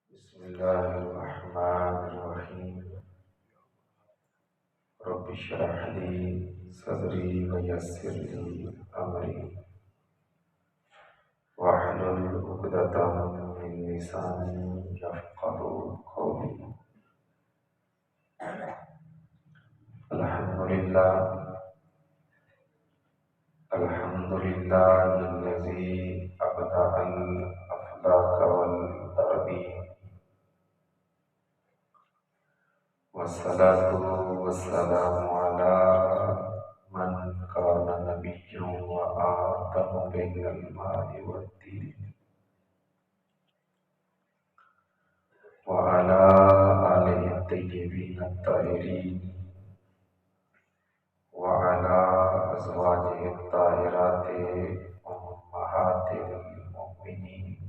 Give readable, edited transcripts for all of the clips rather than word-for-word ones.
بسم الله الرحمن الرحيم. رب اشرح لي صدري ويسر لي أمري واحلل عقدة من لساني يفقه قولي. الحمد لله الحمد لله الذي أبدع الأفلاك والأرضين، والصلاة والسلام على من كان نبيا وآدم بين الماء والدين، وعلى آله الطيبين الطاهرين، وعلى أزواجه الطاهرات أمهات المؤمنين،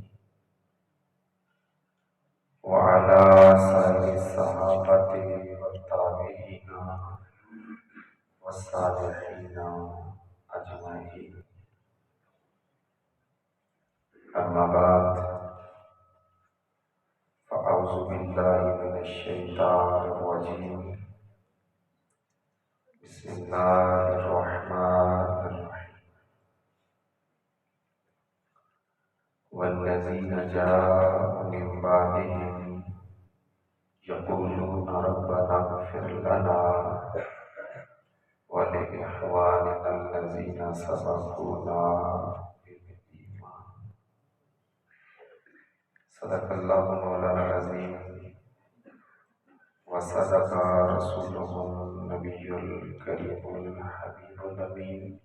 وعلى سائر الصحابة والتابعين والصالحين أجمعين. أما بعد، فأعوذ بالله من الشيطان الرجيم. بسم الله الرحمن الرحيم. والذين جاءوا من بعدهم يقولون ربنا اغفر لنا ولإخواننا الذين سبقونا بالإيمان. صدق الله مولانا العظيم، وصدق رسوله النبي الكريم الحبيب الأمين.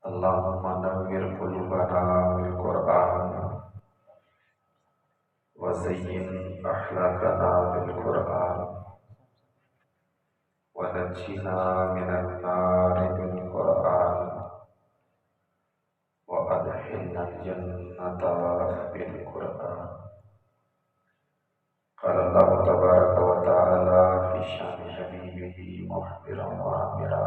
اللهم نور قلوبنا بالقرآن، وزين أخلاقنا بالقرآن، ونجنا من النار بالقرآن، وأدخلنا الجنة بالقرآن. قال الله تبارك وتعالى في شان حبيبه مخبرا وآمرا: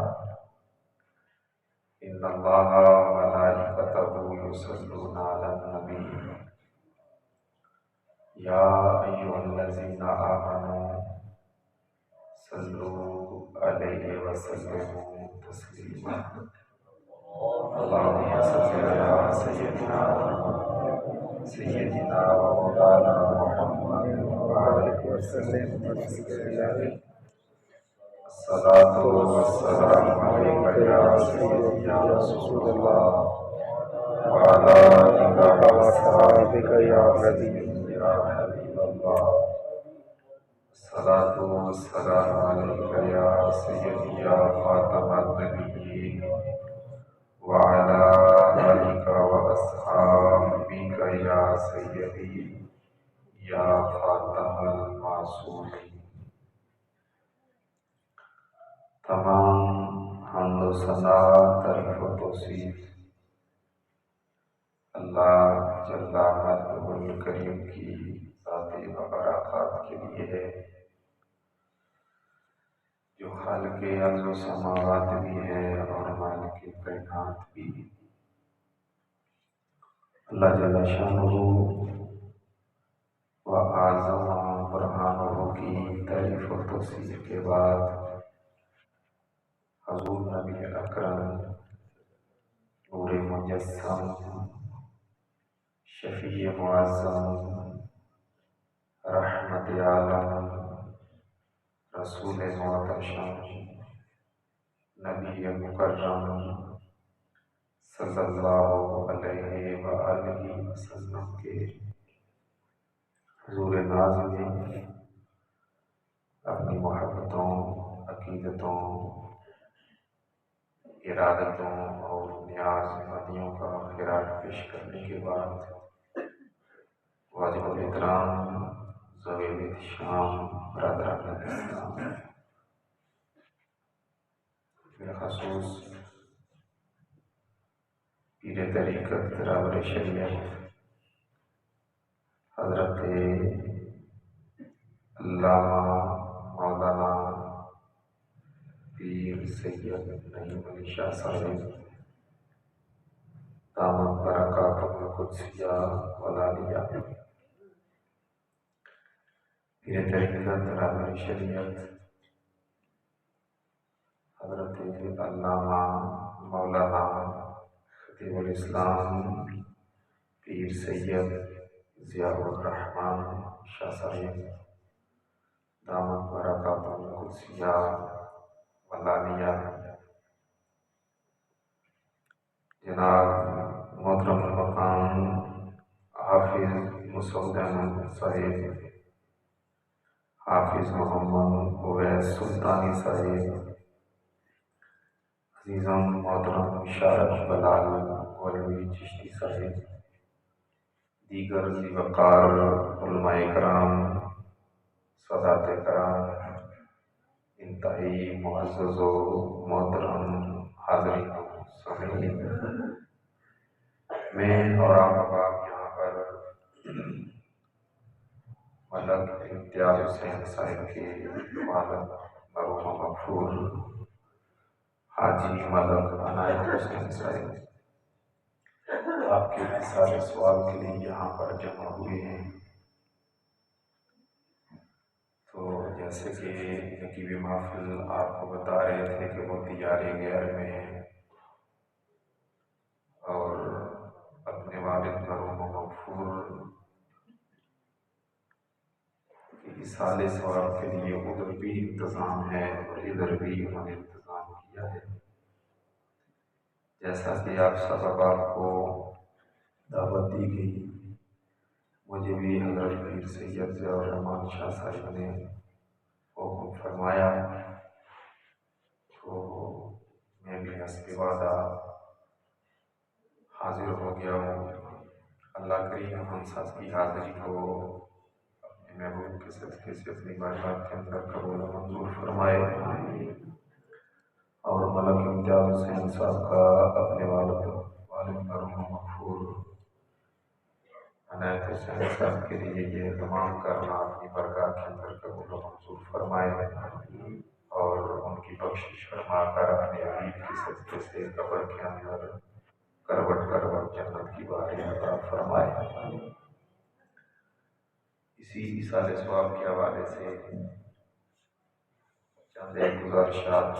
إن الله وملائكته يصلون على النبي يا أيها الذين آمنوا صلوا عليه وسلموا تسليما. اللهم صل على سيدنا ومولانا محمد وبارك وسلم وسلم. الصلاة والسلام عليك يا سيدي يا رسول الله، وعلى آلك وأصحابك يا حبيبي يا حبيب الله. الصلاة والسلام عليك يا سيدي يا خاتم النبيين، وعلى آلك وأصحابك يا سيدي يا خاتم المعصومين. تمام حمد و ثنا، تعریف و توصیف اللہ جل مجدہ الکریم کی ذاتی برکات کے لیے ہے، جو خالق ارض و سماوات بھی ہے اور مالک کائنات بھی۔ اللہ جل شانہ و اعظم برہانہ کی تعریف و توصیف کے بعد حضور نبی اکرم نور مجسم، شفیع معظم، رحمت عالم، رسول محتشم، نبی مکرم صلی اللہ علیہ وآلہ وسلم کے حضور ناز میں اپنی محبتوں، عقیدتوں، ارادتوں اور نیاز مندیوں کا خراج پیش کرنے کے بعد واجب الاحترام ذوی الاحتشام برادران اسلام، بالخصوص پیر طریقت رہبر شریعت حضرت علامہ مولانا پیر سید نعیم علی شاہ صاحب دامت برکاتہ القدسیہ والعالیہ پیر طریقت رہبر شریعت حضرت علامہ مولانا خطیب الاسلام پیر سید ضیاء الرحمن شاہ صاحب دامت برکاتہ القدسیہ والعالیہ، جناب محترم المقام حافظ مسعود احمد صاحب، حافظ محمد اویس سلطانی صاحب، عزیزم محترم مشارف بلال مولوی چشتی صاحب، دیگر ذی وقار علماء کرام، سادات کرام، انتہائی معزز و محترم حاضرین و سامعین، میں اور آپ یہاں پر ملک امتیاز حسین صاحب کے والد مرحوم مغفور حاجی ملک عنایت حسین صاحب آپ کے اتصال سوال کے لیے یہاں پر جمع ہوئے ہیں۔ تو جیسے کہ نقیب محفل آپ کو بتا رہے تھے کہ وہ تجاری غیر میں ہیں اور اپنے والد مرحوم مغفور کے اصال ثواب کے لیے ادھر بھی انتظام ہے اور ادھر بھی انہوں نے انتظام کیا ہے۔ جیسا کہ آپ سب احباب کو دعوت دی گئی، مجھے بھی حضرت پیر سید ضیاء الرحمن شاہ صاحب نے حکم فرمایا، تو میں بھی حسب وعدہ حاضر ہو گیا ہوں۔ اللہ کریم ہم سب کی حاضری کو اپنے محبوب کے صدقے سے اپنی بارگاہ کے اندر قبول و منظور فرمائے، اور ملک امتیاز حسین صاحب کا اپنے والد مرحوم مغفور عنایت حسین صاحب کے لیے یہ تمام کرنا اپنی بارگاہ کے اندر قبول و منظور فرمائے، اور ان کی بخشش فرما کر اپنے حبیب کے صدقے سے قبر کے اندر کروٹ کروٹ جنت کی بہاریں عطا فرمائے۔ اسی اصال ثواب کے حوالے سے چند ایک گزارشات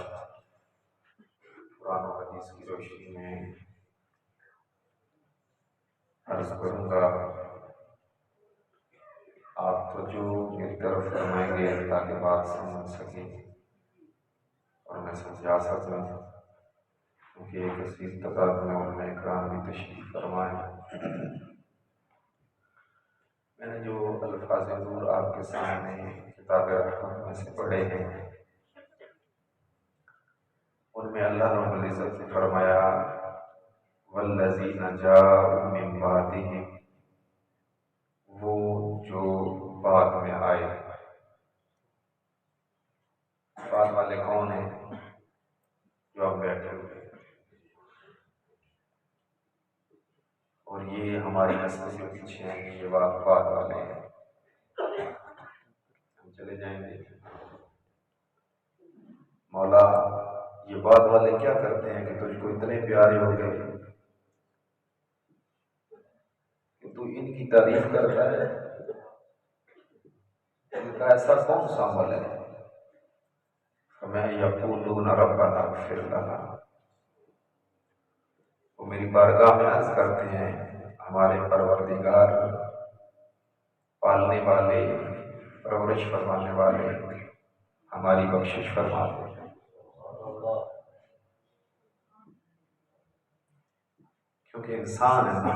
قرآن و حدیث کی روشنی میں عرض کروں گا۔ آپ تو جو میری طرف فرمائیں گے تاکہ بات سمجھ سکیں اور میں سمجھا سکوں، کیونکہ ایک کثیر تعداد میں علماء کرام بھی تشریف فرمائیں۔ میں نے جو الفاظ نور آپ کے سامنے کتاب رحمت میں سے پڑھے ہیں، ان میں اللہ رب العزت نے فرمایا والذین جاءوا من بعدہم، وہ جو بعد میں آئے۔ بعد والے کون ہیں؟ جو اب بیٹھے ہوئے، اور یہ ہماری نسل کے پیچھے ہیں، یہ بعد والے ہیں۔ ہم چلے جائیں گے، مولا یہ بعد والے کیا کرتے ہیں کہ تجھ کو اتنے پیارے ہو گئے کہ تو ان کی تعریف کرتا ہے؟ ان کا ایسا کون سا عمل ہے؟ ہمیں یقولون ربنا اغفر لنا، وہ میری بارگاہ میں عرض کرتے ہیں ہمارے پروردگار، پالنے والے، پرورش فرمانے والے، ہماری بخشش فرما دے۔ کیونکہ انسان ہے نا،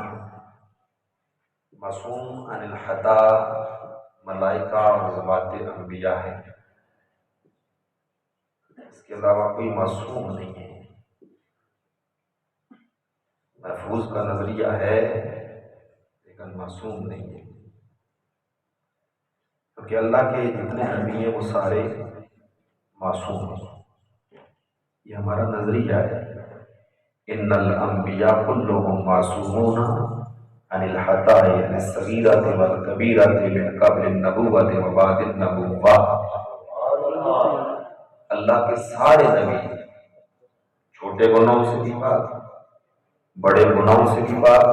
معصوم عن الخطا ملائکہ اور ذوات انبیاء ہے، اس کے علاوہ کوئی معصوم نہیں ہے۔ محفوظ کا نظریہ ہے لیکن معصوم نہیں ہے، کیونکہ اللہ کے جتنے نبی ہیں وہ سارے معصوم ہیں۔ یہ ہمارا نظریہ ہے، ان الانبیاء کلهم معصومون عن الخطاء الصغیرۃ والکبیرۃ من قبل النبوۃ وبعد النبوۃ۔ اللہ کے سارے نبی چھوٹے گناہوں سے بھی پاک، بڑے گناہوں سے بھی پاک،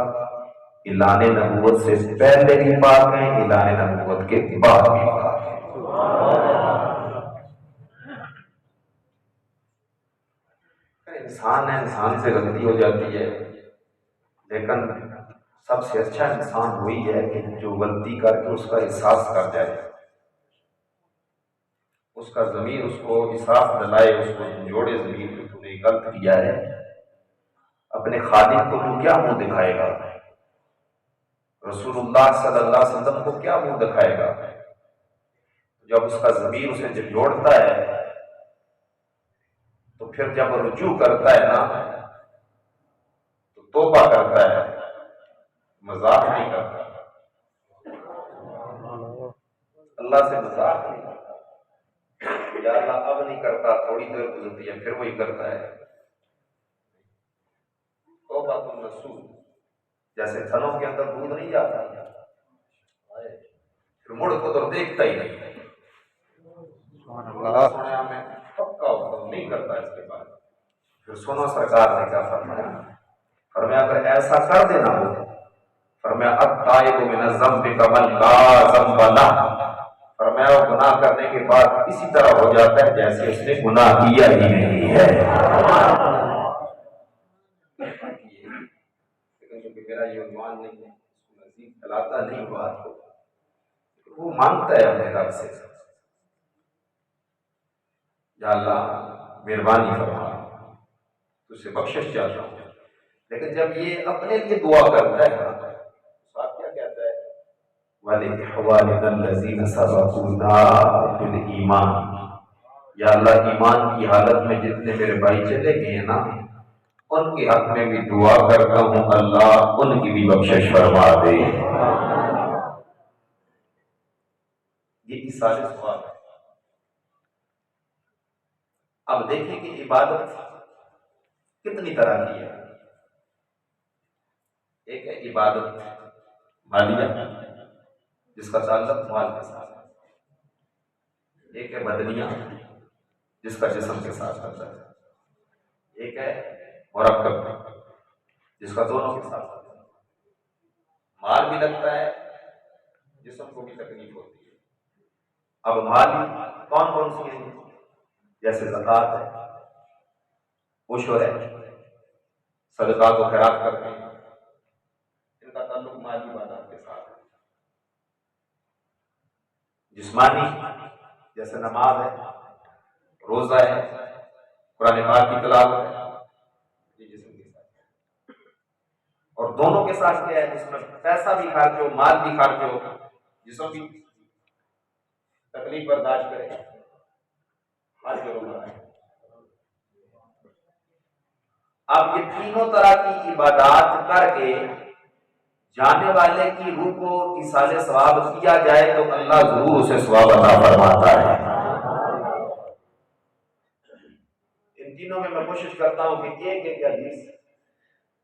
اعلان نبوت سے پہلے بھی پاک ہیں، اعلان نبوت کے بعد بھی پاک ہیں۔ انسان ہے، انسان سے غلطی ہو جاتی ہے، لیکن سب سے اچھا انسان وہی ہے کہ جو غلطی کر کے اس کا احساس کر جائے، اس کا ضمیر اس کو احساس دلائے، اس کو جوڑے ضمیر کہ تو نے غلط کیا ہے۔ اپنے خالق کو تو کیا منہ دکھائے گا؟ رسول اللہ صلی اللہ علیہ وسلم کو کیا منہ دکھائے گا؟ جب اس کا ضمیر اسے جب جوڑتا ہے تو پھر جب رجوع کرتا ہے نا تو توبہ کرتا ہے، مذاق نہیں کرتا، اللہ سے مذاق نہیں کرتا، یا اللہ اب نہیں کرتا، تھوڑی دیر گزرتی ہے پھر وہی کرتا ہے۔ توبہ النصوح، جیسے تھنوں کے اندر دودھ نہیں جاتا، پھر مڑ کو تو دیکھتا ہی نہیں، سونے میں پکا حکم نہیں کرتا اس کے بعد۔ پھر سنو سرکار نے کیا فرمایا، فرمایا اگر ایسا کر دینا ہو، فرمایا التائب من الذنب کمن لا ذنب لہ، فرمایا وہ گناہ کرنے کے بعد اسی طرح ہو جاتا ہے جیسے اس نے گناہ کیا ہی نہیں ہے۔ لیکن چونکہ میرا یہ عنوان نہیں ہے، اس کو نزدیک پھیلاتا نہیں بات کو، وہ مانگتا ہے اپنے رب سے، یا اللہ مہربانی فرما، تجھ سے بخشش چاہتا ہوں۔ لیکن جب یہ اپنے لیے دعا کرتا ہے صاحب کیا کہتا ہے، وَلِإِخْوَانِنَا الَّذِينَ سَبَقُونَا بِالْإِيمَانِ، یا اللہ ایمان کی حالت میں جتنے میرے بھائی چلے گئے ہیں نا ان کے حق میں بھی دعا کرتا ہوں، اللہ ان کی بھی بخشش فرما دے۔ یہ ایصال ثواب ہے۔ اب دیکھیں کہ عبادت کتنی طرح کی ہے۔ ایک ہے عبادت مالیہ جس کا تعلق مال کے ساتھ ہے، ایک ہے بدنیہ جس کا جسم کے ساتھ ہوتا ہے، ایک ہے مرکب جس کا دونوں کے ساتھ ہوتا ہے، مال بھی لگتا ہے جسم کو بھی تکلیف ہوتی ہے۔ اب مال کون کون سی ہیں؟ جیسے زکوٰۃ ہے، عشر ہے، صدقات و خیرات کرتے ہیں، ان کا تعلق مالی عبادات کے ساتھ ہے۔ جسمانی جیسے نماز ہے، روزہ ہے، قرآن پاک کی تلاوت ہے، یہ جسم کے ساتھ ہے۔ اور دونوں کے ساتھ کیا ہے، جس میں پیسہ بھی خرچ ہو، مال بھی خرچ ہو، جسم بھی تکلیف برداشت کرے، حج و عمرہ ہے۔ اب یہ تینوں طرح کی عبادات کر کے جانے والے کی روح کو ایصال ثواب کیا جائے تو اللہ ضرور اسے ثواب عطا فرماتا ہے۔ ان تینوں میں کوشش کرتا ہوں کہ ایک ایک حدیث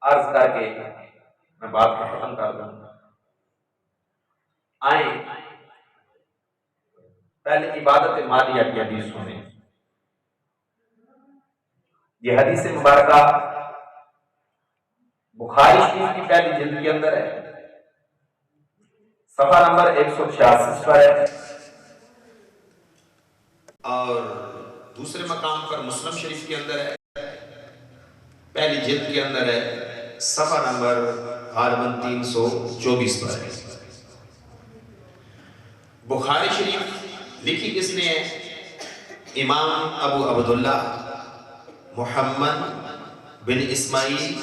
عرض کر کے میں بات کو ختم کر دوں۔ آئیں پہلے عبادت مالیہ کی حدیث سنیں۔ یہ حدیث مبارکہ بخاری شریف کی پہلی جلد کے اندر ہے، صفحہ نمبر 186 پر ہے، اور دوسرے مقام پر مسلم شریف کے اندر ہے، پہلی جلد کے اندر ہے، صفحہ نمبر غالباً 324 پر ہے۔ بخاری شریف لکھی کس نے ہے؟ امام ابو عبداللہ محمد بن اسماعیل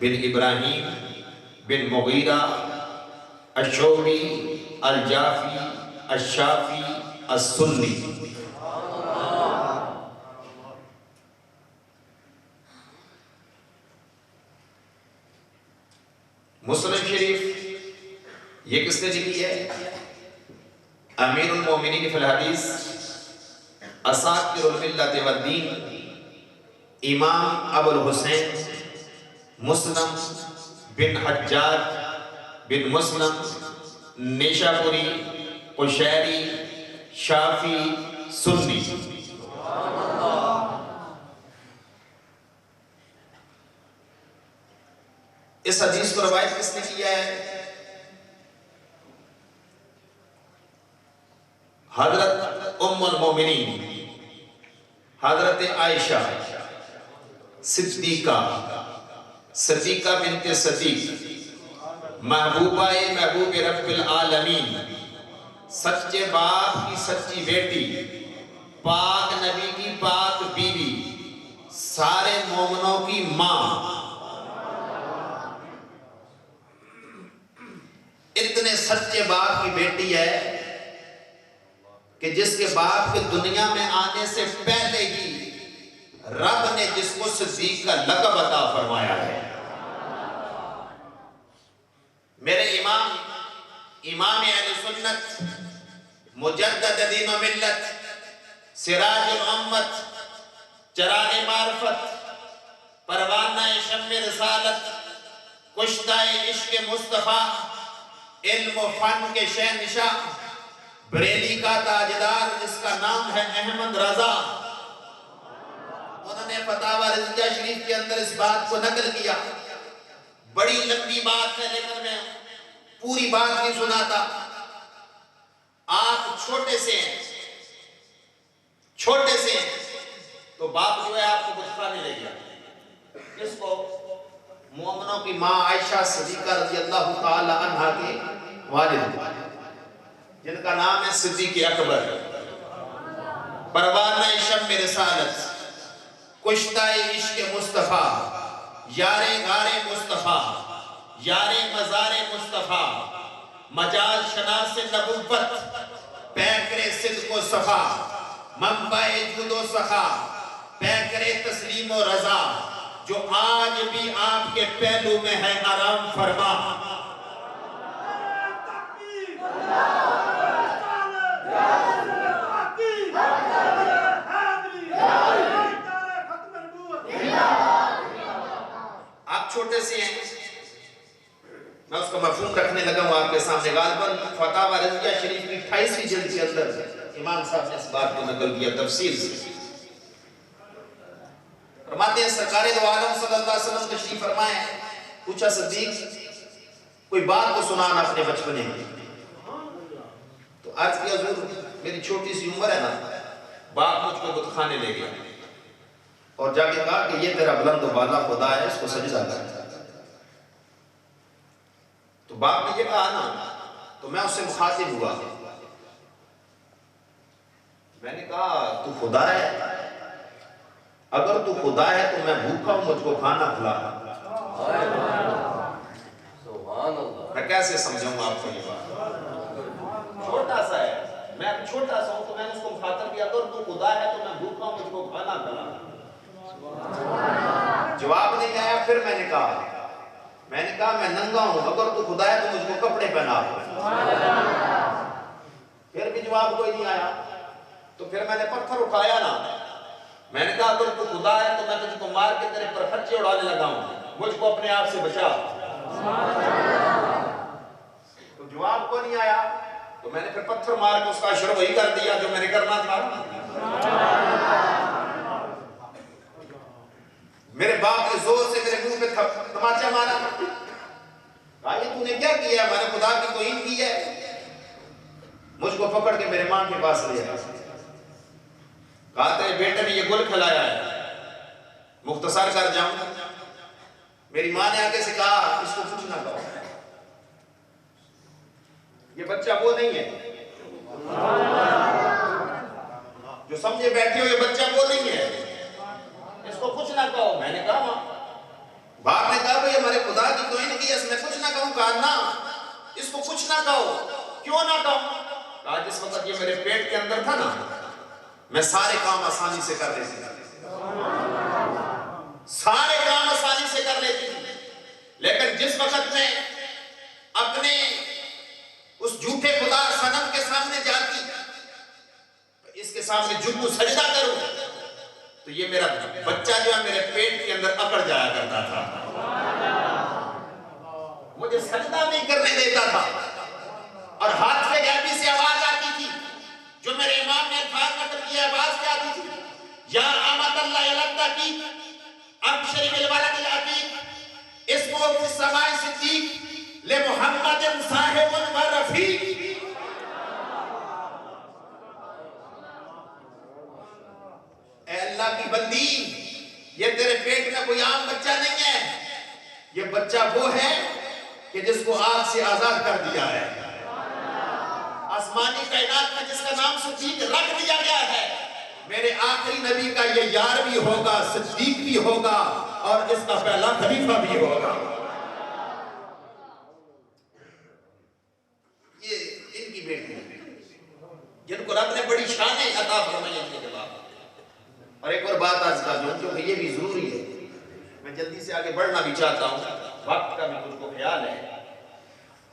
بن ابراہیم بن مغیرہ الشعبی الجعفی الشافی السنی۔ مسلم شریف یہ کس نے لکھی ہے؟ امیر المومنین فی الحدیث اساطیر الملت والدین امام ابو الحسین مسلم بن حجاج بن مسلم نیشاپوری قشیری شافی سنی۔ اس حدیث کو روایت کس نے کیا ہے؟ حضرت ام المومنین حضرت عائشہ صدیقہ، صدیقہ بنت صدیق، محبوبہ محبوب رب العالمین، سچے باپ کی سچی بیٹی، پاک نبی کی پاک بیوی، سارے مومنوں کی ماں، اتنے سچے باپ کی بیٹی ہے کہ جس کے باپ کے دنیا میں آنے سے پہلے ہی رب نے جس کو صدیق کا لقب عطا فرمایا ہے۔ میرے امام اہل سنت، مجدد دین و ملت، سراج الامت، چراغ معرفت، پروانہ شمع رسالت، کشتہ عشق مصطفیٰ، علم و فن کے شہنشاہ، بریلی کا تاجدار جس کا نام ہے احمد رضا، انہوں نے فتاوی رضیہ شریف کے اندر اس بات کو نقل کیا۔ بڑی لمبی بات ہے لیکن میں پوری بات نہیں سناتا۔ آپ چھوٹے سے ہیں تو باپ جو ہے آپ کو کچھ کھانے لے گیا، جس کو مومنوں کی ماں عائشہ صدیقہ رضی اللہ تعالی عنہ کے والد، جن کا نام ہے صدیق اکبر، پروانہ شمع رسالت، کشتہ عشق مصطفیٰ، یار غار مصطفیٰ، یار مزار مصطفیٰ، مجاز شناس نبوت، پیکر صدق و صفا، منبع جود و سخا، پیکر تسلیم و رضا، جو آج بھی آپ کے پہلو میں ہے آرام فرما۔ آپ چھوٹے سے ہیں، میں اس کا مفہوم رکھنے لگا ہوں آپ کے سامنے۔ غالباً فتاوی رضیہ شریف کی 28ویں جلد کے اندر امام صاحب نے اس بات کو نقل کیا تفصیل سے۔ فرماتے ہیں سرکار دو عالم صلی اللہ علیہ وسلم تشریف فرمائے، پوچھا صدیق کوئی بات کو سنانا اپنے بچپنے کی، تو عرض کیا حضور میری چھوٹی سی عمر ہے نا، باپ مجھ کو بت خانے لے گیا اور جا کے کہا کہ یہ تیرا بلند و بالا خدا ہے، اس کو سجدہ کر۔ تو باپ نے یہ کہا نا، تو میں اس سے مخاطب ہوا، میں نے کہا تو خدا ہے؟ اگر تو خدا ہے تو میں بھوکا ہوں، مجھ کو کھانا کھلا۔ میں کیسے سمجھوں آپ کو یہ بات؟ چھوٹا سا ہے، میں چھوٹا سا ہوں تو میں نے اس کو مخاطب کیا، اگر تو خدا ہے تو میں بھوکا ہوں، مجھ کو کھانا کھلا۔ جواب نہیں آیا۔ پھر میں نے کہا میں ننگا ہوں، اگر تو خدا ہے تو مجھ کو کپڑے پہنا۔ پھر بھی جواب کوئی نہیں آیا۔ تو پھر میں نے پتھر اٹھایا نا، میں نے کہا اگر تو خدا ہے تو میں تجھ کو مار کے تیرے پر خرچے اڑانے لگا ہوں، مجھ کو اپنے آپ سے بچا۔ تو جواب کو نہیں آیا، تو میں نے پھر پتھر مار کے اس کا اشر وہی کر دیا جو میں نے کرنا تھا۔ میرے باپ نے زور سے میرے منہ پہ تماچا مارا، کہا یہ تو نے کیا کیا؟ میں نے خدا کی توہین کی ہے۔ مجھ کو پکڑ کے میرے ماں کے پاس لے آیا، کہا تیرے بیٹے نے یہ گل کھلایا ہے، مختصر کر جاؤں۔ میری ماں نے آگے سے کہا اس کو کچھ نہ کہو، یہ بچہ وہ نہیں ہے جو سمجھے بیٹھے ہو، یہ بچہ وہ نہیں ہے، اس کو کچھ نہ کہو۔ میں نے کہا ماں، باپ نے کہا بھئی ہمارے خدا کی توہین کی ہے، اس میں کچھ نہ کہوں؟ کہا نا، اس کو کچھ نہ کہو۔ کیوں نہ کہوں؟ کہا جس وقت یہ میرے پیٹ کے اندر تھا نا، میں سارے کام آسانی سے کر لیتی تھی، سارے کام آسانی سے کر لیتی تھی، لیکن جس وقت میں اپنے اس جھوٹے خدا صنم کے سامنے جاتی، اس کے سامنے جھک کو سجدہ کروں، تو یہ میرا بچہ جو ہے میرے پیٹ کے اندر اکڑ جایا کرتا تھا، مجھے سجدہ نہیں کرنے دیتا تھا، اور ہاتھ سے غیبی سے آواز آتی تھی جو میرے امام نے الفاظ نقل کیا۔ آواز کیا آتی تھی؟ یا آمد اللہ علمدہ کی ابشری بالولد العتیق اسمو فی السماء صدیق لمحمد صاحب و رفیق۔ اے اللہ کی بندی، یہ تیرے پیٹ میں بچہ وہ ہے کہ جس کو آگ سے آزاد کر دیا ہے. آسمانی کائنات میں جس کا نام صدیق رکھ دیا گیا ہے. میرے آخری نبی کا یہ یار بھی ہوگا, صدیق بھی ہوگا, اور اس کا پہلا خلیفہ بھی ہوگا. یہ ان کی بیٹی ہے جن کو رب نے بڑی شانیں عطا فرمائی ان کے بعد. اور ایک اور بات آج کا جو کہ یہ بھی ضروری ہے, میں جلدی سے آگے بڑھنا بھی چاہتا ہوں, وقت کا بھی کچھ کو خیال ہے.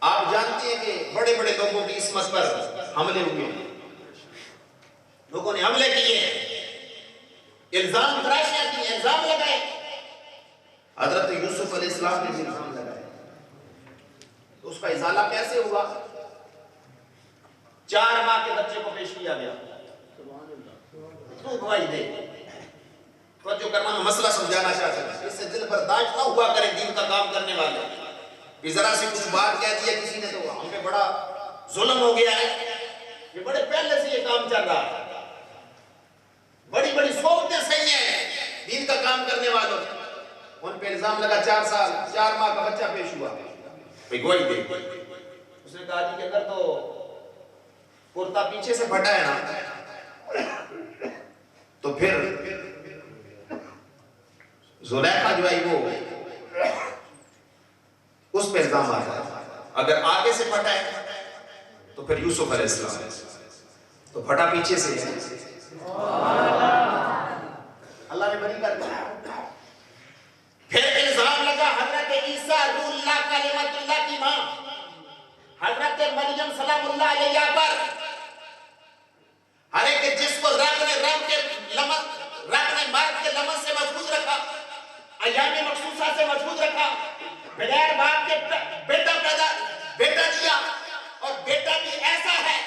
آپ جانتے ہیں کہ بڑے بڑے لوگوں کی عصمت پر حملے ہوئے, لوگوں نے حملے کیے, الزام تراشیاں کی, الزام لگائے. حضرت یوسف علیہ السلام نے بھی الزام لگائے. تو اس کا ازالہ کیسے ہوا؟ 4 ماہ کے بچے کو پیش کیا گیا. تو گواہی دے. توجہ کرنا, میں مسئلہ سمجھانا چاہتا ہوں, اس سے دل برداشت نہ ہوا کریں دین کا کام کرنے والے. کہ ذرا سی کچھ بات کہہ دیا کسی نے تو ہم پہ بڑا ظلم ہو گیا ہے. یہ بڑے پہلے سے یہ کام چل رہا ہے, بڑی بڑی صحبتیں صحیح ہیں دین کا کام کرنے والوں. ان پہ الزام لگا 4 سال 4 ماہ کا بچہ پیش ہوا. گواہی دے. اس نے کہا جی کہ اگر تو کرتا پیچھے سے پھٹا ہے نا تو پھر زلیخا جو ہے وہ اس پہ الزام آتا ہے. اگر آگے سے پھٹا ہے تو پھر یوسف علیہ السلام, تو پھٹا پیچھے سے ہے. اللہ نے بری کر دیا. پھر الزام لگا حضرت عیسیٰ روح اللہ کلمۃ اللہ کی ماں حضرت مریم سلام اللہ علیہ پر, ہر ایک جس کو رب نے مرد کے لمس سے محفوظ رکھا, ایام مخصوصہ سے محفوظ رکھا, بغیر باپ کے بیٹا دیا, اور بیٹا بھی ایسا ہے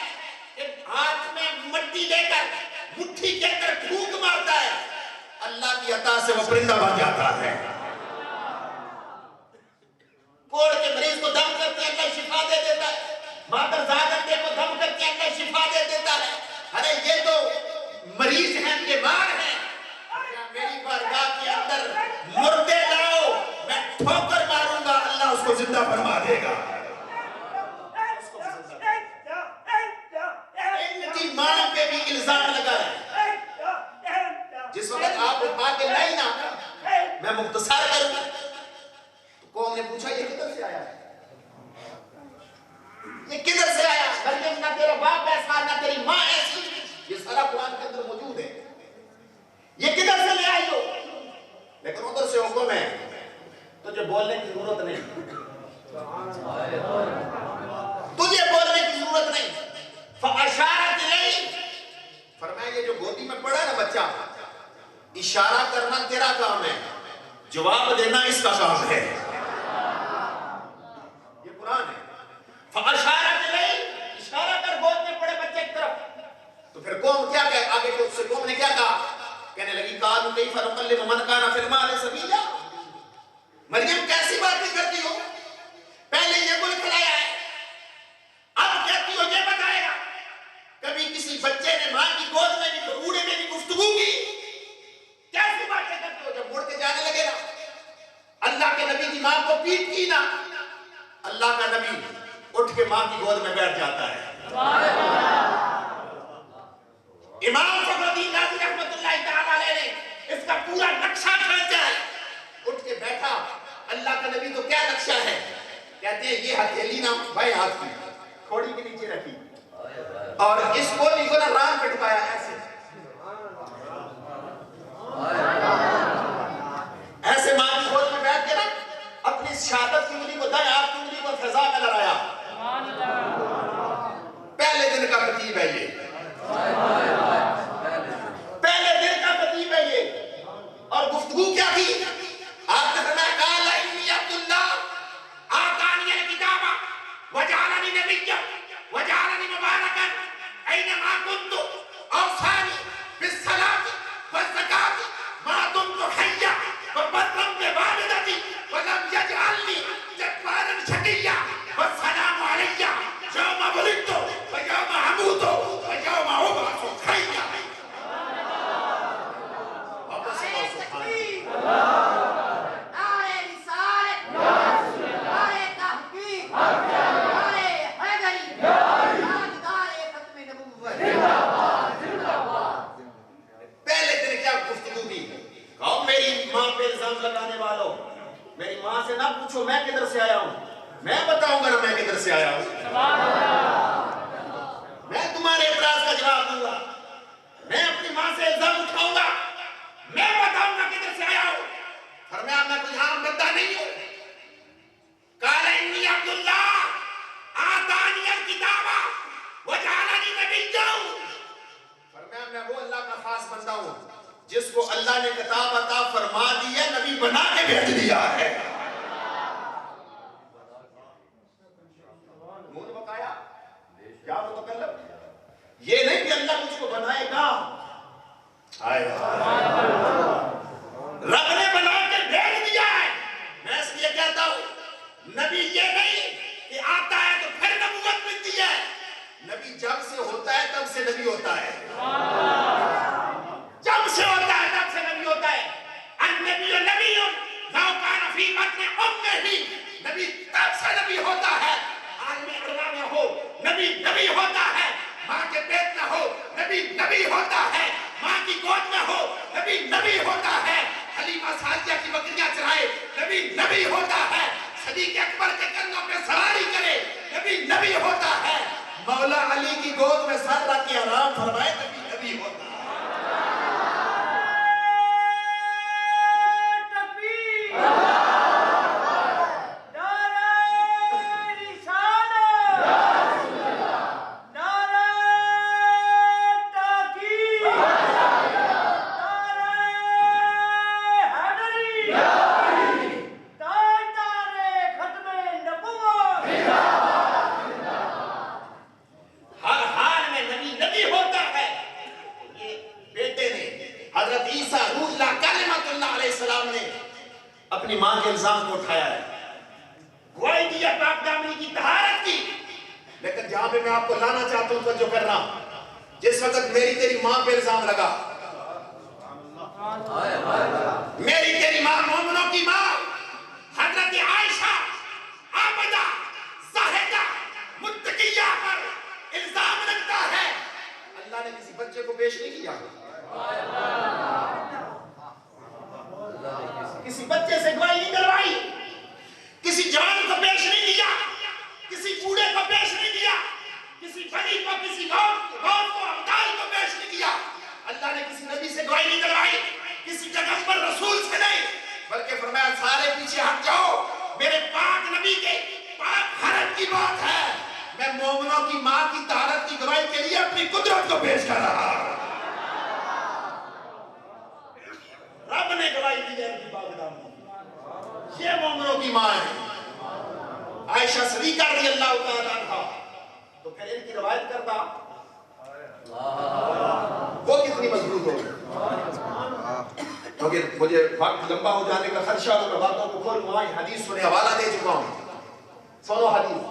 کہ ہاتھ میں مٹی لے کر مٹھی کے اندر پھونک مارتا ہے, اللہ کی عطا سے وہ پرندہ بن جاتا ہے. کوڑ کے مریض کو دم کر کے اللہ شفا دے دیتا ہے, مادر زاد اندے کو دم کر کے اللہ شفا دے دیتا ہے. ارے یہ تو مریض ہیں, بیمار ہیں, میری بارگاہ کے اندر مردے لاؤ, میں ٹھوکر ماروں گا, اللہ اس کو زندہ فرما دے گا. ان کی ماں پہ بھی الزام لگا ہے. جس وقت آپ اٹھا کے لائی نا, میں مختصر کروں, قوم نے پوچھا یہ کدھر سے آیا ہے, یہ کدھر سے آیا؟ مریم نہ تیرا باپ ایسا نہ تیری ماں ایسی. یہ سارا قرآن کے اندر موجود ہے. یہ کدھر سے لے آئی ہو؟ لیکن ادھر سے حکم ہے, تجھے بولنے کی ضرورت نہیں, تجھے بولنے کی ضرورت نہیں. فاشارت الیہ, فرمایا یہ جو گودی میں پڑا ہے نا بچہ, اشارہ کرنا تیرا کام ہے, جواب دینا اس کا کام ہے. یہ قرآن ہے. فاشارت الیہ, اشارہ کر گود میں پڑے بچے کی طرف. تو پھر قوم کیا کہے آگے, تو اس سے قوم نے کیا کہا, کہنے لگی قالوا کیف نکلم من کان فی المہد صبیا. مریم کیسی باتیں کرتی ہو, پہلے یہ ملک لایا ہے, اب کہتی ہو یہ بتائے گا. کبھی کسی بچے نے ماں کی گود میں بھی بوڑھے میں بھی گفتگو کی, کیسی باتیں کرتی ہو. جب مڑ کے جانے لگے نا, اللہ کے نبی کی ماں کو پیٹ کی نا, اللہ کا نبی اٹھ کے ماں کی گود میں بیٹھ جاتا ہے. امام فخر الدین رازی رحمۃ اللہ تعالی علیہ نے اس کا پورا نقشہ کھینچا ہے. اٹھ کے بیٹھا, اللہ کا نبی تو کیا نقشہ ہے, کہتے ہیں یہ ہتھیلی نا بھائی ہاتھ کی تھوڑی کے نیچے رکھی, اور اس کو نا ران پہ ٹکایا ایسے, ایسے ماں کی گود میں بیٹھ کے نا اپنی شہادت کی انگلی کو دائیں ہاتھ کی انگلی کو فضا میں لڑایا. پہلے دن کا خطیب ہے یہ, پہلے دن کا خطیب ہے یہ. اور گفتگو کیا تھی, آپ نے فرمایا قال انی عبد اللہ آتانی الکتاب وجعلنی نبیا وجعلنی مبارکا اینما کنت اوصانی بالصلاۃ والزکاۃ ما دمت حیا وبرا بوالدتی ولم یجعلنی جبارا شقیا والسلام علی یوم ولدت ویوم اموت ویوم ابعث حیا. آئے رسالت پہلے دن کیا گفتگو کی؟ کہو میری ماں پہ الزام لگانے والوں، میری ماں سے نہ پوچھو میں کدھر سے آیا ہوں، میں بتاؤں گا نا میں کدھر سے آیا ہوں، میں تمہارے اعتراض کا جواب دوں گا، میں اپنی ماں سے الزام اٹھاؤں گا، میں بتاؤں گا کدھر سے آیا ہوں۔ فرمایا میں کوئی عام بندہ نہیں ہوں۔ قال انی عبداللہ آتانی الکتاب وجعلنی نبیا، فرمایا میں وہ اللہ کا خاص بندہ ہوں جس کو اللہ نے کتاب عطا فرما دی ہے، نبی بنا کے بھیج دیا ہے۔ نون بقایا کیا متکلم، یہ نہیں کہ اللہ مجھ کو بنائے گا، رب نے بنا کے بھیج دیا ہے۔ میں اس لیے کہتا ہوں نبی یہ نہیں کہ آتا ہے تو پھر نبوت ملتی ہے، نبی جب سے ہوتا ہے تب سے نبی ہوتا ہے، جب سے ہوتا ہے تب سے نبی ہوتا ہے۔ النبی نبی لو کان فی بطن امہ، نبی تب سے نبی ہوتا ہے، عالم ارواح میں ہو نبی نبی ہوتا ہے، ماں کے پیٹ میں ہو نبی نبی ہوتا ہے، ماں کی گود میں ہو نبی نبی ہوتا ہے، حلیمہ سعدیہ کی بکریاں چرائے نبی نبی ہوتا ہے، صدیق اکبر کے کندھوں پہ سواری کرے نبی نبی ہوتا ہے، مولا علی کی گود میں سر رکھ کے آرام فرمائے نبی نبی ہوتا ہے۔ اپنی ماں کے الزام کو اٹھایا ہے، گواہی دی ہے پاک دامنی کی طہارت کی، لیکن جہاں پہ میں آپ کو لانا چاہتا ہوں توجہ کرنا، جس وقت میری تیری ماں پہ الزام لگا، میری تیری ماں مومنوں کی ماں حضرت عائشہ عابدہ زاہدہ متقیہ پر الزام لگتا ہے، اللہ نے کسی بچے کو پیش نہیں کیا، کسی بچے سے گواہی نہیں کروائی، کسی جوان کو پیش نہیں کیا، کسی بوڑھے کو پیش نہیں کیا، کسی بڑی کو، کسی غوث کو، ابدال کو پیش نہیں کیا، اللہ نے کسی نبی سے گواہی نہیں کروائی، کسی پیغمبر رسول سے نہیں، بلکہ فرمایا سارے پیچھے ہٹ جاؤ، میرے پاک نبی کے پاک حرم کی بات ہے، میں مومنوں کی ماں کی طہارت کی گواہی کے لیے اپنی قدرت کو پیش کر رہا ہوں۔ رب نے گواہی دی ہے کی پاک دامنی، یہ مومنوں کی ماں ہے عائشہ صدیقہ رضی اللہ تعالیٰ عنہ، تو پھر ان کی روایت کرتا وہ کتنی مضبوط ہوگی، کیونکہ مجھے وقت لمبا ہو جانے کا خدشہ ہے، میں باتوں کو کھول وہاں حدیث سنے حوالہ دے چکا ہوں، سنو حدیث،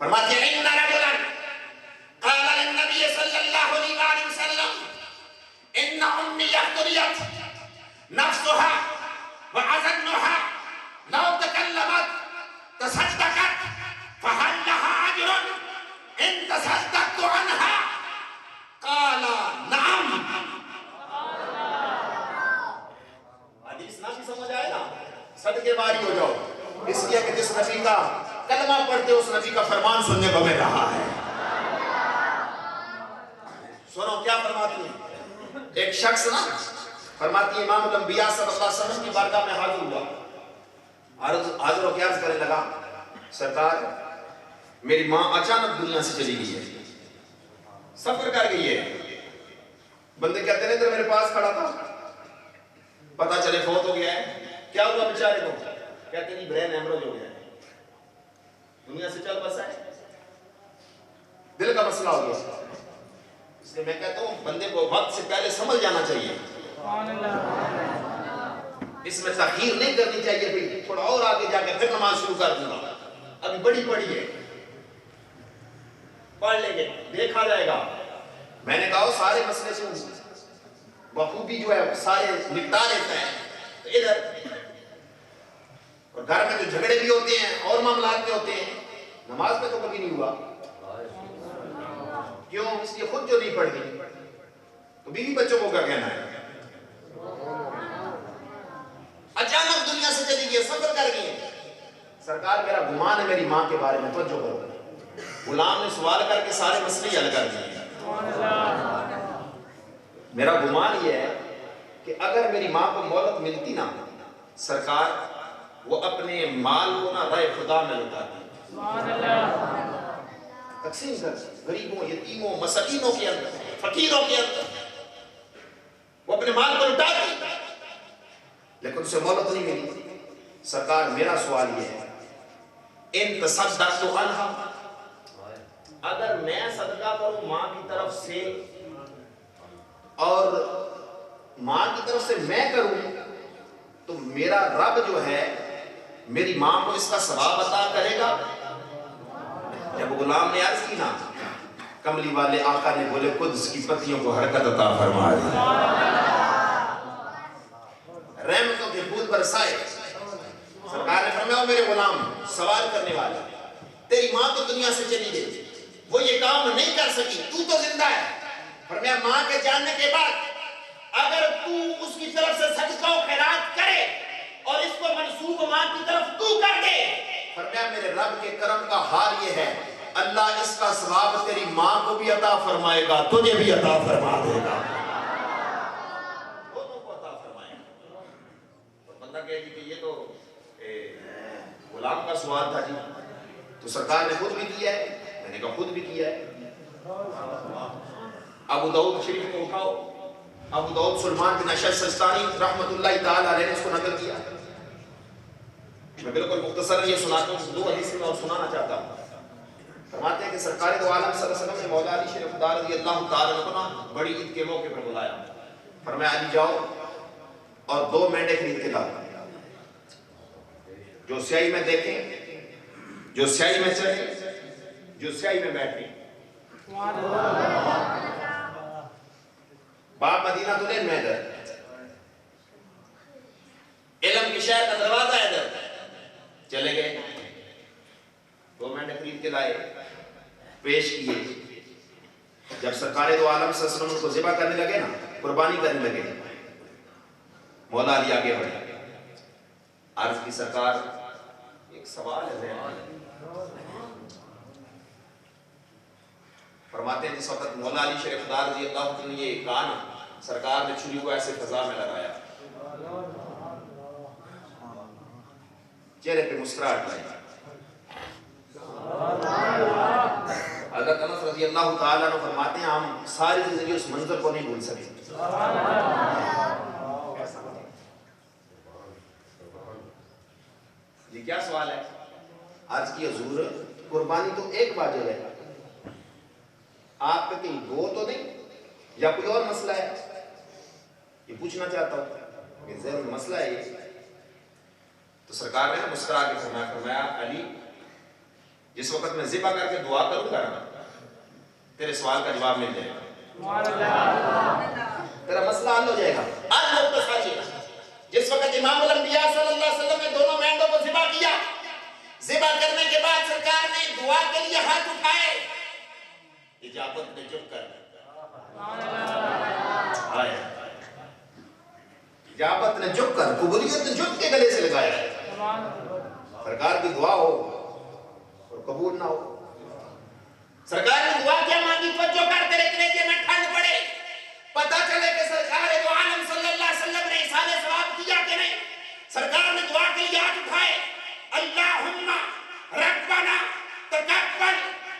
فرماتے ہیں ان رجلا قال للنبی صلی اللہ علیہ وسلم ان امی احتریت نفسها وعزنها لو تكلمت تصدقت فهل لها اجر ان تصدقت عنها قال نعم۔ حدیث نہ بھی سمجھ آئے نا، صدقے باری ہو جاؤ، اس لیے کہ جس نبی کا کلمہ پڑھتے اس نبی کا فرمان سننے کو مل رہا ہے۔ سنو کیا فرماتی ہیں، ایک شخص نا فرماتی امام الانبیاء صلی اللہ علیہ وسلم کی بارگاہ میں حاضر ہوا، حاضر ہو کے عرض کرنے لگا سرکار میری ماں اچانک دنیا سے چلی گئی ہے، سفر کر گئی ہے، بندے کہتے ہیں ادھر میرے پاس کھڑا تھا، پتہ چلے فوت ہو گیا ہے، کیا ہوا بیچارے کو، کہتے نہیں برین ہیمرج ہو گیا ہے، دنیا سے چل بسا ہے، دل کا مسئلہ ہو گیا، اس لیے میں کہتا ہوں بندے کو وقت سے پہلے سمجھ جانا چاہیے، اس میں تاخیر نہیں کرنی چاہیے، پھر تھوڑا اور آگے جا کے پھر نماز شروع کر دوں گا، ابھی بڑی پڑی ہے، پڑھ لیں گے دیکھا جائے گا۔ میں نے کہا سارے مسئلے سے بخوبی جو ہے سارے نپٹا لیتا ہے، تو ادھر اور گھر میں جو جھگڑے بھی ہوتے ہیں اور معاملات بھی ہوتے ہیں، نماز میں تو کبھی نہیں ہوا. کیوں؟ اس لیے خود جو نہیں پڑھ گئی تو بیوی بچوں کو کیا کہنا ہے؟ اچانک دنیا سے چلی گئی، سفر کر گئی. سرکار میرا گمان ہے میری ماں کے بارے میں، توجہ کرو. غلام نے سوال کر کے سارے مسئلے حل کر دیے. میرا گمان یہ ہے کہ اگر میری ماں کو مہلت ملتی نا سرکار، وہ اپنے مال کو نا رائے خدا میں لٹاتی، تقسیم کر غریبوں، یتیموں، مساکینوں کے اندر، فقیروں کے اندر وہ اپنے مال کو لٹاتی، لیکن اسے مہلت نہیں ملی. سرکار میرا سوال یہ ہے، ان تصدقت عنہا، اگر میں صدقہ کروں ماں کی طرف سے اور ماں کی طرف سے میں کروں تو میرا رب جو ہے میری ماں کو اس کا ثواب عطا کرے گا؟ جب غلام نے عرض کی نا، کملی والے آقا نے بولے قدس کی پتیوں کو حرکت عطا فرما دی، رحمتوں کے پھول برسائے. سرکار نے فرمایا میرے غلام سوال کرنے والا، تیری ماں تو دنیا سے چلی گئی، وہ یہ کام نہیں کر سکی، تو زندہ ہے. فرمایا ماں کے جاننے کے بعد اگر تو اس کی طرف سے صدقہ و خیرات کرے اور اس کو منسوب ماں کی طرف تو کر دے، فرمایا میرے رب کے کرم کا حال یہ ہے، اللہ اس کا ثواب تیری ماں کو بھی عطا فرمائے گا، تجھے بھی عطا فرما دے گا، دونوں کو عطا فرمائے گا. اور بندہ کہے کہ یہ تو غلام کا سوال تھا جی، تو سرکار نے خود بھی کیا ہے. میں نے کہا خود بھی کیا ہے. ابو داؤد شریف کو اٹھاؤ، ابو داؤد سلمان بن اشعث سجستانی رحمت اللہ تعالی علیہ نے اس کو نقل کیا. میں بالکل مختصر یہ سناتا ہوں، 2 حدیث میں اور سنانا چاہتا ہوں. فرماتے ہیں کہ سرکار دو عالم صلی اللہ علیہ وسلم نے مولا علی شریف خدا رضی اللہ تعالی عنہ کو بڑی عید کے موقع پر بلایا. فرمایا علی جاؤ اور 2 مینڈے خرید کے لاؤ، جو سیاہی میں دیکھیں، جو سیاہی میں چلیں، جو سیاہی میں بیٹھیں. باپ مدینہ تو نہیں، میں ادھر، علم کی شہر کا دروازہ ہے ادھر. چلے گئے، 2 مینڈے خرید کے لائے، پیش کیے. جب سرکار دو عالم صلی اللہ علیہ وسلم کو ذبح کرنے لگے نا، قربانی کرنے لگے، مولا علی آگے بڑھے. عرض کی سرکار ایک سوال ہے ذہن. فرماتے ہیں جس وقت مولا علی شریف خدا رضی اللہ عنہ نے یہ کہا نا، سرکار نے چھری کو ایسے فضا میں لگایا، چہرے پہ مسکراہٹ لائی. حضرت انس رضی اللہ تعالیٰ عنہ فرماتے ہیں ہم ساری زندگی اس منظر کو نہیں بھول سکے. یہ کیا سوال ہے؟ عرض کی حضور قربانی تو ایک واجب ہے، آپ پہ کہیں گو تو نہیں یا کوئی اور مسئلہ ہے؟ یہ پوچھنا چاہتا ہوں کہ ذہن مسئلہ ہے یہ. تو سرکار نے مسکرا کے فرمایا علی جس وقت میں ذبح کر کے دعا کروں گا تیرے سوال کا جواب مل جائے گا، تیرا مسئلہ حل ہو جائے گا. آج لوگ تو ساتھی جس وقت امام الانبیاء صلی اللہ علیہ وسلم نے دونوں مینڈوں کو ذبح کیا، ذبح کرنے کے بعد سرکار نے دعا کے لیے ہاتھ اٹھائے، اجابت نے جھک کر اجابت نے جھک کر قبولیت نے جھک کے گلے سے لگایا ہے. سرکار کی دعا ہو اور قبول نہ ہو. سرکار نے دعا کیا مانگی؟ توجہ کر، تیرے کلیجے میں ٹھنڈ پڑے، پتہ چلے کہ سرکار دو عالم صلی اللہ علیہ وسلم نے احسان ثواب کیا کہ نہیں. سرکار نے دعا کے لیے ہاتھ اٹھائے، اللہم ربنا تقبل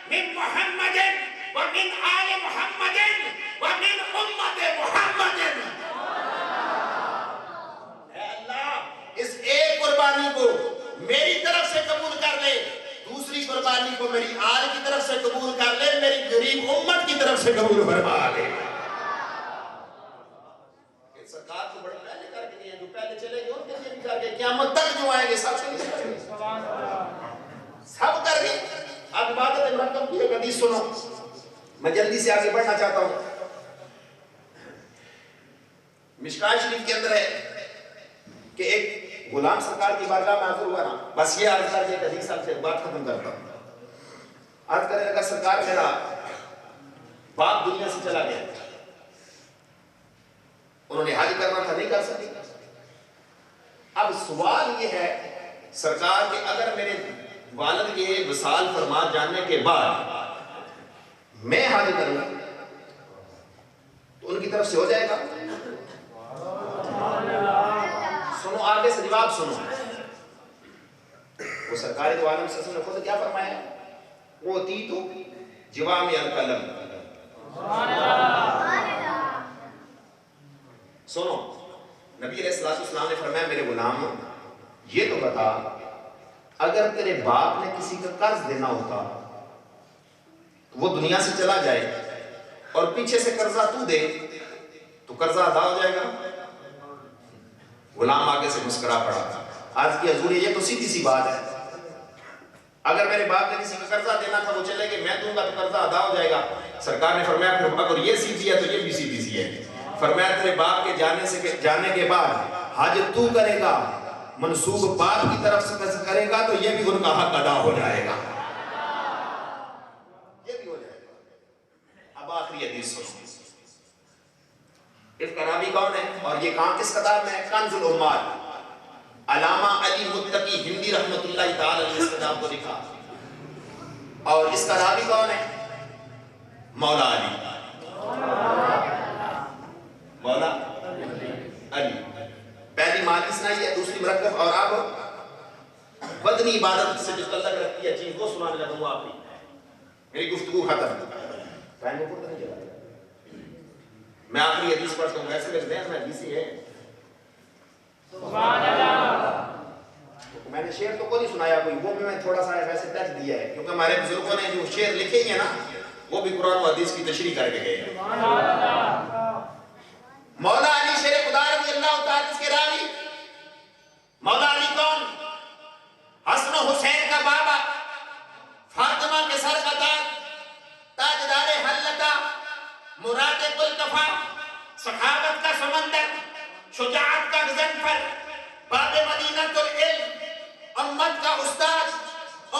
من محمد ومن آل محمد ومن امت محمد. اے اللہ اس ایک قربانی کو میری طرف سے قبول کر لے، دوسری قربانی کو میری آل کی طرف سے قبول کر لے، میری غریب امت کی طرف سے قبول فرما لے. سرکار کو بڑے پہلے کر کے ہیں، جو پہلے چلے گئے ان کے لیے بھی کر گئے، قیامت تک جو آئیں گے سب سے نہیں کریں گے، سب کر گئے. اب عبادت مرکب کی ایک حدیث سنو، میں جلدی سے آگے بڑھنا چاہتا ہوں. مشکاہ شریف کے اندر ہے کہ ایک غلام سرکار کی بارگاہ میں حاضر ہوا نا، بس یہ عرض کر کے ایک حدیث آپ سے بات ختم کرتا ہوں. عرض کرنے لگا سرکار میرا باپ دنیا سے چلا گیا، انہوں نے حج کرنا تھا، نہیں کر سکتے. اب سوال یہ ہے سرکار کہ اگر میرے والد کے وصال فرما جاننے کے بعد میں حج کروں تو ان کی طرف سے ہو جائے گا؟ سنو آگے سے جواب سنو. وہ سرکار دو عالم سے نے خود کیا فرمایا ہے؟ اوتیتو جوامع الکلم. سنو نبی علیہ السلام نے فرمایا میرے غلام یہ تو بتا اگر تیرے باپ نے کسی کا قرض دینا ہوتا وہ دنیا سے چلا جائے اور پیچھے سے قرضہ تو دے تو قرضہ ادا ہو جائے گا؟ غلام آگے سے مسکرا پڑا. آج کی حضور یہ تو سیدھی سی بات ہے، اگر میرے باپ نے کسی کا قرضہ دینا تھا وہ چلے گئے میں دوں گا تو قرضہ ادا ہو جائے گا. سرکار نے فرمایا پھر اگر یہ سیدھی ہے تو یہ بھی سیدھی سی ہے. فرمایا تیرے باپ کے جانے کے بعد حج تو کرے گا، منسوب باپ کی طرف سے کرے گا تو یہ بھی ان کا حق ادا ہو جائے گا، یہ بھی ہو جائے گا. اب آخری حدیث سنو. اس کا راوی کون ہے اور یہ کہاں کس کتاب میں ہے؟ کنز الامال. علامہ علی متقی ہندی رحمۃ اللہ تعالی علیہ اس کتاب کو لکھا. اور اس کا راوی کون ہے؟ مولا علی. مولا علی. پہلی مالی سنائی ہے، دوسری مرکب، اور اب بدنی عبادت سے جو تعلق رکھتی ہے چیز وہ سنانے لگا ہوں. آپ میری گفتگو ختم. ٹائم اوپر تو نہیں چلا. میں آخری حدیث پڑھتا ہوں، ویسے میرے ذہن میں حدیث ہی ہے. سبحان اللہ. میں نے شعر تو کوئی نہیں سنایا کوئی، وہ بھی میں تھوڑا سا ویسے ٹچ دیا ہے کیونکہ ہمارے بزرگوں نے جو شعر لکھے ہیں نا وہ بھی قرآن و حدیث کی تشریح کر کے گئے ہیں. مولا علی شیر خدا رضی اللہ تعالیٰ اس کے راوی. مولا علی کون؟ حسن و حسین کا بابا، فاطمہ کے سر کا تاج، تاجدار حلتا، مراد کل کفا، سخاوت کا سمندر، شجاعت کا غضنفر، باب مدینہ العلم، امت کا استاد،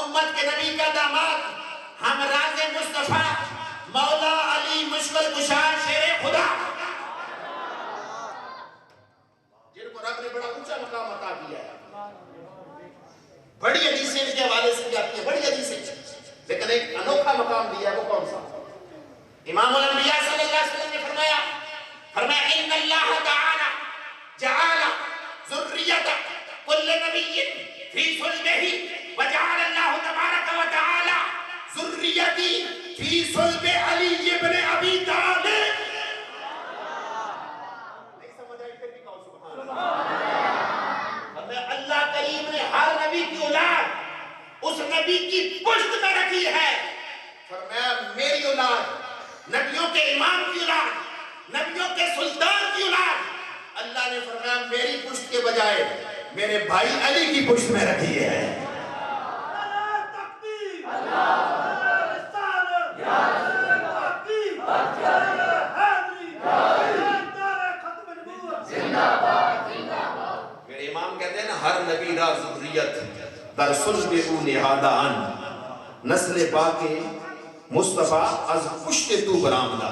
امت کے نبی کا داماد، ہمراز مصطفیٰ، مولا علی مشکل کشا شیر خدا، جن کو رب نے بڑا اونچا مقام عطا کیا ہے. بڑی حدیثیں ان کے حوالے سے بھی آتی ہیں، بڑی حدیثیں، لیکن ایک انوکھا مقام دیا ہے. وہ کون سا؟ امام الانبیاء صلی اللہ علیہ وسلم نے فرمایا ان اللہ تعالی جعل ذریۃ کل نبی فی صلبہ وجعل اللہ تبارک و تعالی ذریتی فی صلب علی ابن ابی طالب. نہیں سمجھ آئی پھر بھی کہو سبحان اللہ. اللہ کریم نے ہر نبی کی اولاد اس نبی کی پشت میں رکھی ہے. فرمایا میری اولاد نبیوں کے امام کی اولاد، نبیوں کے سلطان کی اولاد، اللہ نے فرمایا میری پشت کے بجائے میرے بھائی علی کی پشت میں رکھی ہے. میرے امام کہتے ہیں نا ہر نبی را ذریت در صلب او نہادہ ان، نسل پاک مصطفیٰ از پشت تو برآمدہ.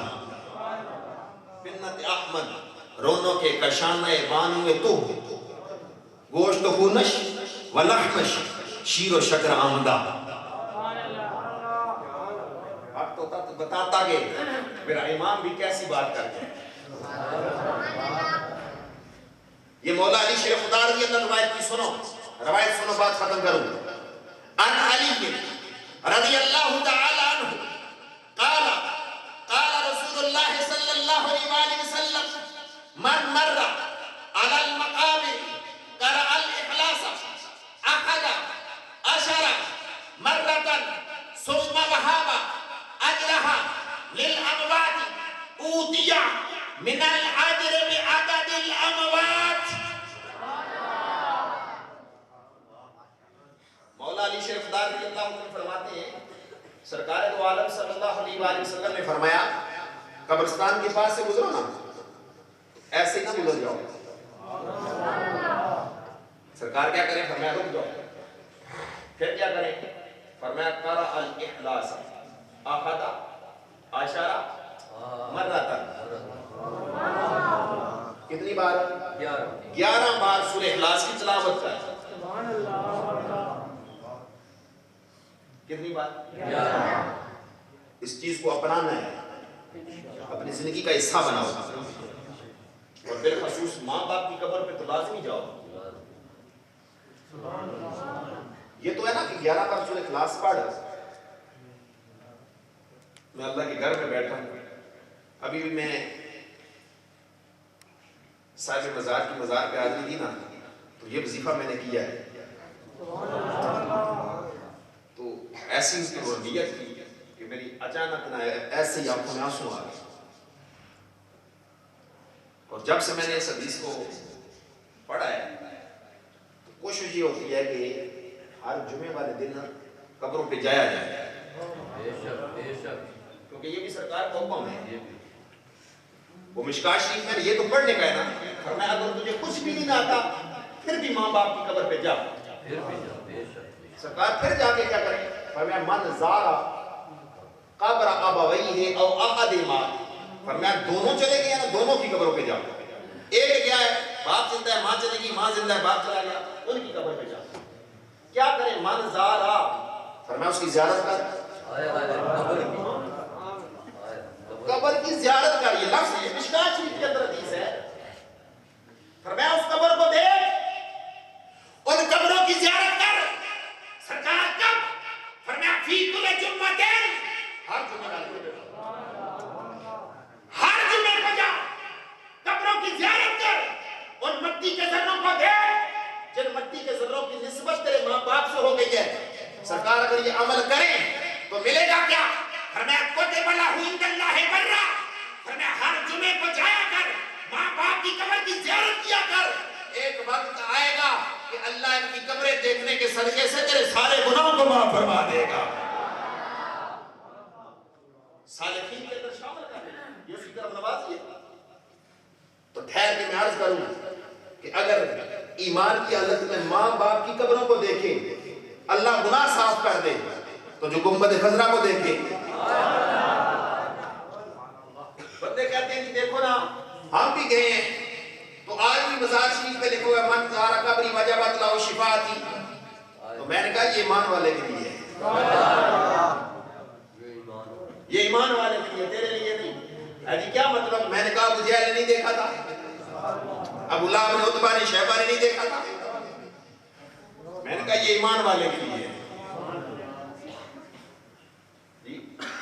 بنت احمد رونو کے کشانہ بانو تو، گوشت خونش و لحمش شیر و شکر آمدہ. اب تو بتاتا کہ میرا امام بھی کیسی بات کرتے ہیں. یہ مولا علی شیر خدا رضی اللہ روایت کی سنو، روایت سنو بات ختم کروں. ان علی رضی اللہ تعالی عنہ قال رسول اللہ صلی اللہ علیہ وآلہ وسلم من مر على المقابر قرأ الإخلاص 11 مرة ثم وهب أجرها للأموات أوتي من الأجر بعدد الأموات. مولا علی شریف دار رضی اللہ عنہ فرماتے ہیں سرکار دو عالم صلی اللہ علیہ وآلہ وسلم نے فرمایا قبرستان کے پاس سے گزرو نا ایسے ہی نہ گزر جاؤ. سرکار کیا کریں؟ فرمایا رک جاؤ. پھر کیا کریں؟ فرمایا قرأ الاخلاص احد عشر مرتن. کتنی بار؟ 11 بار سورہ اخلاص کی تلاوت کر. کتنی بار؟ 11. اس چیز کو اپنانا ہے, اپنی زندگی کا حصہ بناؤ, اور بالخصوص ماں باپ کی قبر پہ تو لازمی جاؤ. یہ تو ہے نا کہ 11 بار سورہ اخلاص پڑھ. میں اللہ کے گھر میں بیٹھا ہوں, ابھی بھی میں صاحب مزار کی مزار پہ حاضری دی نا, تو یہ وظیفہ میں نے کیا ہے. تو ایسی اس کی نیت کی کہ میری اچانک نہ ایسے ہی آنکھوں میں آنسو آ گئے. اور جب سے میں نے اس حدیث کو پڑھا ہے تو کوشش یہ ہوتی ہے کہ ہر جمعے والے دن قبروں پہ جایا جائے, کیونکہ یہ بھی سرکار کا حکم ہے. وہ مشکاہ شریف میں یہ تو پڑھنے کا ہے نا, فرمایا اگر تجھے کچھ بھی نہیں آتا پھر بھی ماں باپ کی قبر پہ جا. سرکار پھر جا کے کیا کرے؟ فرمایا من زارا قبر ابویہ او احدہما, فرمایا دونوں چلے گئے نا, دونوں کی قبروں پہ جا. ایک کیا ہے, باپ زندہ ہے ماں چلے گی, ماں زندہ ہے باپ چلا گیا, ان کی قبر پہ جا. کیا کرے؟ من زارا, فرمایا اس کی زیارت کر. قبر کی زیارت کر, یہ لفظ ہے مشکاہ شریف کے اندر حدیث ہے. فرمایا اس قبر کو دیکھ, ان قبروں کی زیارت کر. سرکار کب؟ فرمایا فی کل جمعتین, ہر جمعے کو جا, قبروں کی زیارت کر, ان مٹی کے ذروں کو دیکھ جن مٹی کے ذروں کی نسبت تیرے ماں باپ سے ہو گئی ہے. سرکار اگر یہ عمل کریں تو ملے گا کیا؟ فرمایا کتب لہ عند اللہ برا, فرمایا ہر جمعے کو جایا کر, ماں باپ کی قبر کی زیارت کیا کر. ایک وقت آئے گا کہ اللہ ان کی قبریں دیکھنے کے صدقے سے تیرے سارے گناہوں کو معاف فرما دے گا. صالحین کے اندر شامل کر دیں, یہ اس کی طرف نوازی ہے. تو ٹھہر کے میں عرض کروں کہ اگر ایمان کی حالت میں ماں باپ کی قبروں کو دیکھیں, اللہ گناہ صاف کر دے, تو جو گنبد خضرا کو دیکھیں. بندے کہتے ہیں کہ دیکھو نا ہم بھی گئے ہیں, تو آج بھی مزار شریف پہ لکھا ہوا ہے من زار قبری وجبت لہ شفاعتی. تو میں نے کہا یہ ایمان والے کے لیے ہے, یہ ایمان والے کے لیے, تیرے لیے نہیں. جی کیا مطلب؟ میں نے کہا ابو جہل نے نہیں دیکھا تھا, ابو لہب نے عتبہ نے شیبہ نے نہیں دیکھا تھا. میں نے کہا یہ ایمان والے کے لیے ہے.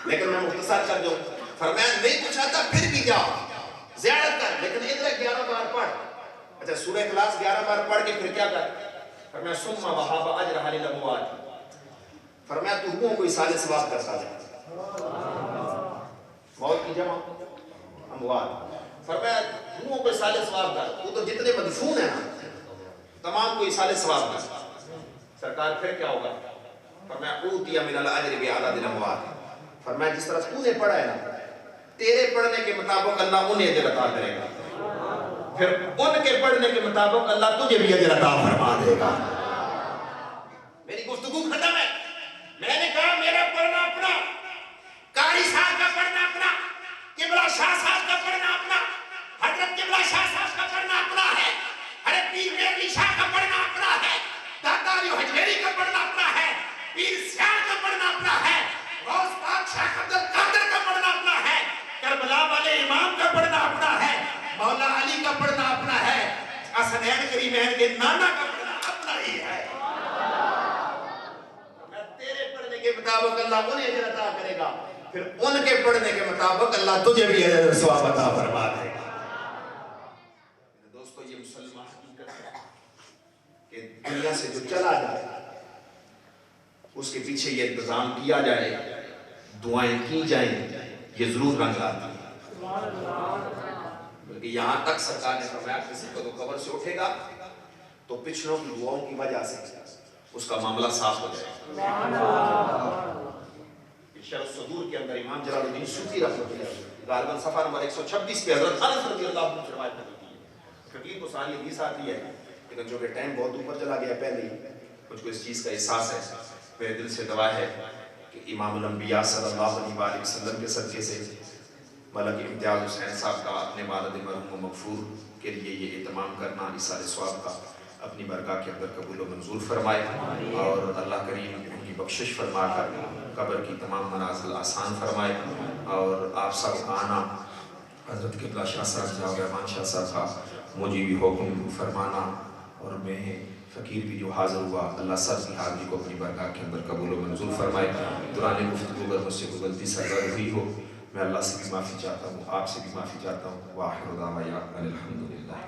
لیکن میں مختصر کر دوں, فرمایا نہیں کچھ آتا پھر بھی جاؤ زیارت کر, لیکن ادھر 11 بار پڑھ. اچھا سورہ اخلاص 11 بار پڑھ کے پھر کیا کر؟ فرمایا ثم وهب اجرها للاموات, فرمایا تو ہوں کوئی سال ثواب کرتا جائے. موت کی جمع اموات, فرمایا ہوں کوئی سال ثواب کر, وہ تو جتنے مدفون ہیں نا تمام کوئی سال ثواب کر. سرکار پھر کیا ہوگا؟ فرمایا اوتی من الاجر بعدد الاموات, فرمایا جس طرح تو نے پڑھا ہے نا تیرے پڑھنے کے مطابق اللہ انہیں اجر عطا کرے گا, پھر ان کے پڑھنے کے مطابق اللہ تجھے بھی اجر عطا فرما دے گا. میری گفتگو ختم ہے. میں نے کہا میرا پڑھنا اپنا, قاری صاحب کا پڑھنا اپنا, قبلہ شاہ صاحب کا پڑھنا اپنا, حضرت قبلہ شاہ صاحب کا پڑھنا اپنا ہے, حضرت پیر مہر علی شاہ کا پڑھنا اپنا ہے, داتا علی حجویری کا پڑھنا اپنا ہے, پیر سیاہ کا پڑھنا اپنا ہے, غوث پاک شیخ عبد القادر کا پڑھنا اپنا ہے, کربلا والے امام کا پڑھنا اپنا ہے, مولا علی کا پڑھنا اپنا ہے, حسنین کریمین کے نانا کا پڑھنا اپنا ہی ہے. تیرے پڑھنے کے مطابق اللہ انہیں اجر عطا کرے گا, پھر ان کے پڑھنے کے مطابق اللہ تجھے بھی اجر ثواب عطا فرما دے گا. دوستو یہ مسلمان حقیقت ہے کہ دنیا سے جو چلا جائے اس کے پیچھے یہ انتظام کیا جائے, دعائیں کی جائیں, یہ ضرور رنگ آتی ہے. بلکہ یہاں تک سرکار نے فرمایا کسی کو تو قبر سے اٹھے گا تو پچھلوں کی دعاؤں کی وجہ سے اس کا معاملہ صاف ہو جائے. شرح الصدور کے اندر امام جلال الدین سیوطی رحمۃ اللہ غالباً صفحہ نمبر 126 پہ حضرت انس رضی اللہ عنہ سے روایت کرتی ہے. فقیر کو ساری حدیث آتی ہے لیکن جو کہ ٹائم بہت اوپر چلا گیا پہلے ہی مجھ کو اس چیز کا احساس ہے، میرے دل سے دعا ہے کہ امام الانبیاء صلی اللہ علیہ وآلہ وسلم کے صدقے سے ملک امتیاز حسین صاحب کا اپنے والد مرحوم و مغفور کے لیے یہ اہتمام کرنا ایثار ثواب کا اپنی برگاہ کے اندر قبول و منظور فرمائے، اور اللہ کریم ان کی بخشش فرما کر قبر کی تمام منازل آسان فرمائے، اور آپ سب آنا حضرت قبلہ شاہ صاحب جاؤ رحمان شاہ صاحب کا مجھے بھی حکم فرمانا، اور میں فقیر بھی جو حاضر ہوا، اللہ سب کی حاضری کو اپنی برگاہ کے اندر قبول و منظور فرمائے۔ دوران گفتگو اگر مجھ سے کوئی غلطی سرزد ہوئی ہو، میں اللہ سے بھی معافی چاہتا ہوں، آپ سے بھی معافی چاہتا ہوں۔ وآخر دعوانا ان الحمدللہ۔